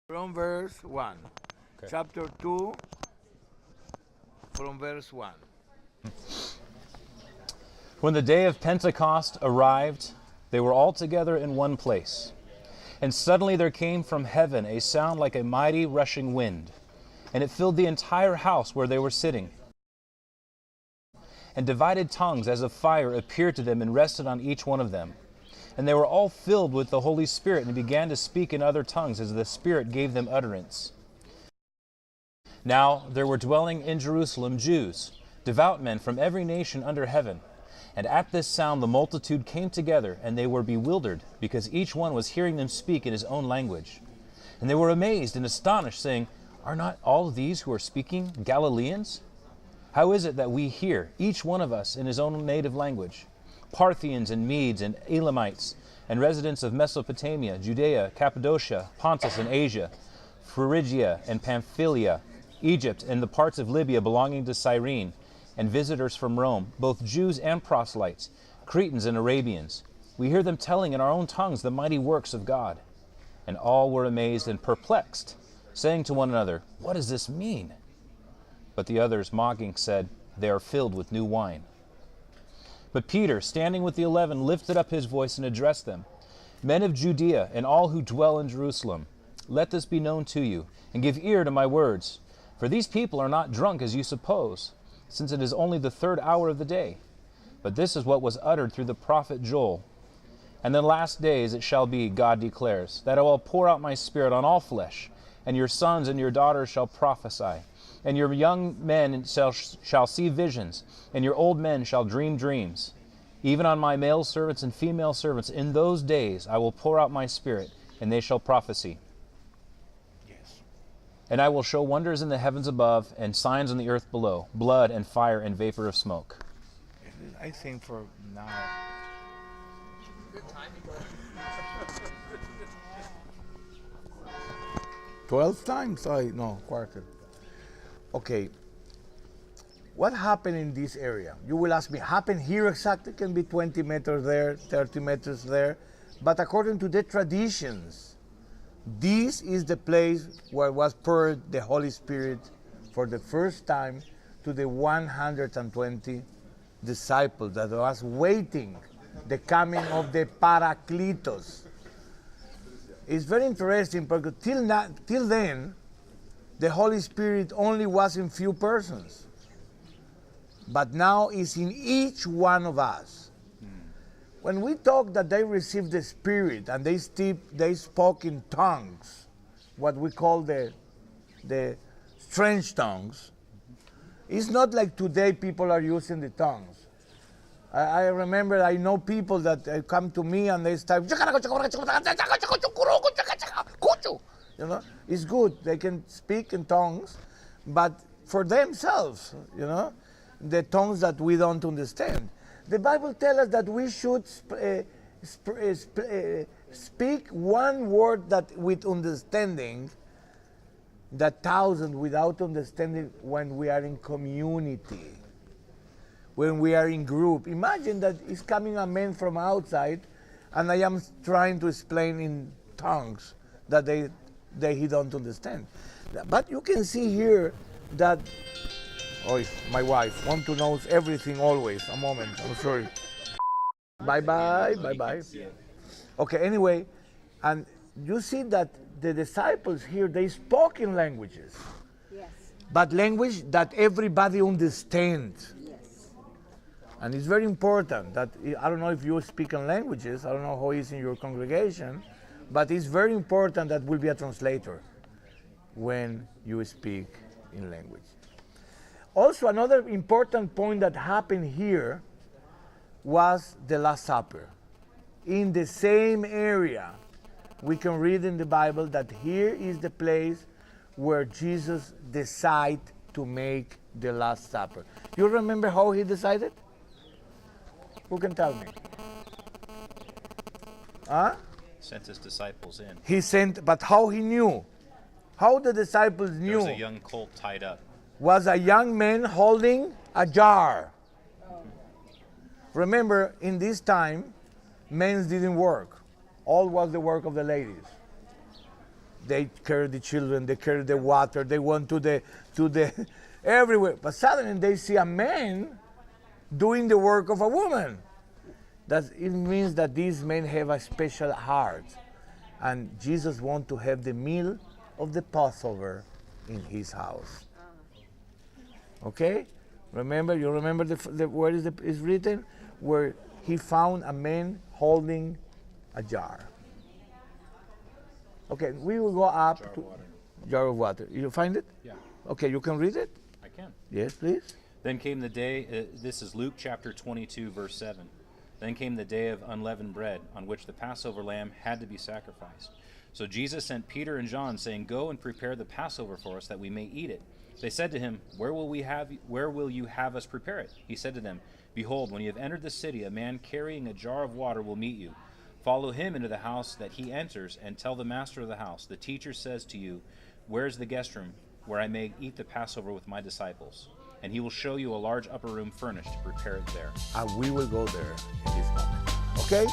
From verse 1. Okay. Chapter 2, from verse 1. When the day of Pentecost arrived, they were all together in one place. And suddenly there came from heaven a sound like a mighty rushing wind, and it filled the entire house where they were sitting. And divided tongues as of fire appeared to them and rested on each one of them. And they were all filled with the Holy Spirit and began to speak in other tongues as the Spirit gave them utterance. Now there were dwelling in Jerusalem Jews, devout men from every nation under heaven. And at this sound the multitude came together, and they were bewildered, because each one was hearing them speak in his own language. And they were amazed and astonished, saying, "Are not all these who are speaking Galileans? How is it that we hear, each one of us in his own native language? Parthians and Medes and Elamites, and residents of Mesopotamia, Judea, Cappadocia, Pontus and Asia, Phrygia and Pamphylia, Egypt and the parts of Libya belonging to Cyrene, and visitors from Rome, both Jews and proselytes, Cretans and Arabians. We hear them telling in our own tongues the mighty works of God." And all were amazed and perplexed, saying to one another, "What does this mean?" But the others, mocking, said, "They are filled with new wine." But Peter, standing with the 11, lifted up his voice and addressed them, "Men of Judea and all who dwell in Jerusalem, let this be known to you, and give ear to my words. For these people are not drunk as you suppose, since it is only the third hour of the day. But this is what was uttered through the prophet Joel. And in the last days it shall be, God declares, that I will pour out my Spirit on all flesh, and your sons and your daughters shall prophesy, and your young men shall see visions, and your old men shall dream dreams. Even on my male servants and female servants in those days I will pour out my Spirit, and they shall prophesy. Yes. And I will show wonders in the heavens above, and signs on the earth below, blood and fire and vapor of smoke." I think for now. 12 times? No, quarter. Okay. What happened in this area? You will ask me, happened here exactly? Can be 20 meters there, 30 meters there. But according to the traditions, this is the place where was poured the Holy Spirit for the first time to the 120 disciples that was waiting the coming of the Parakletos. It's very interesting because till then, the Holy Spirit only was in few persons. But now it's in each one of us. When we talk that they received the Spirit and they spoke in tongues, what we call the strange tongues, it's not like today people are using the tongues. I remember I know people that come to me and they start, you know, it's good. They can speak in tongues, but for themselves, you know, the tongues that we don't understand. The Bible tells us that we should speak one word that with understanding, the 1,000 without understanding when we are in community, when we are in group. Imagine that is coming a man from outside and I am trying to explain in tongues that he don't understand. But you can see here that, my wife want to know everything always. A moment, I'm sorry. Bye-bye. Okay, anyway, and you see that the disciples here, they spoke in languages. Yes. But language that everybody understands. Yes. And it's very important that, I don't know if you speak in languages, I don't know how it is in your congregation, but it's very important that will be a translator when you speak in language. Also, another important point that happened here was the Last Supper. In the same area, we can read in the Bible that here is the place where Jesus decided to make the Last Supper. You remember how he decided? Who can tell me? Huh? Sent his disciples in. He sent, but how he knew? How the disciples knew? There was a young colt tied up. Was a young man holding a jar. Remember, in this time, men didn't work. All was the work of the ladies. they carry the children, they carry the water, they went to the everywhere. But suddenly they see a man doing the work of a woman. That it means that these men have a special heart, and Jesus wants to have the meal of the Passover in his house. Okay? Remember, you remember where is written? Where he found a man holding a jar. Okay, we will go up to jar of water. You find it? Yeah. Okay, you can read it? I can. Yes, please. Then came the day, this is Luke chapter 22, verse 7. Then came the day of unleavened bread, on which the Passover lamb had to be sacrificed. So Jesus sent Peter and John, saying, "Go and prepare the Passover for us, that we may eat it." They said to him, Where will you have us prepare it? He said to them, Behold, when you have entered the city, a man carrying a jar of water will meet you. Follow him into the house that he enters, and tell the master of the house, The teacher says to you, Where is the guest room, where I may eat the Passover with my disciples? And he will show you a large upper room furnished. Prepare it there. And we will go there in this moment. Okay?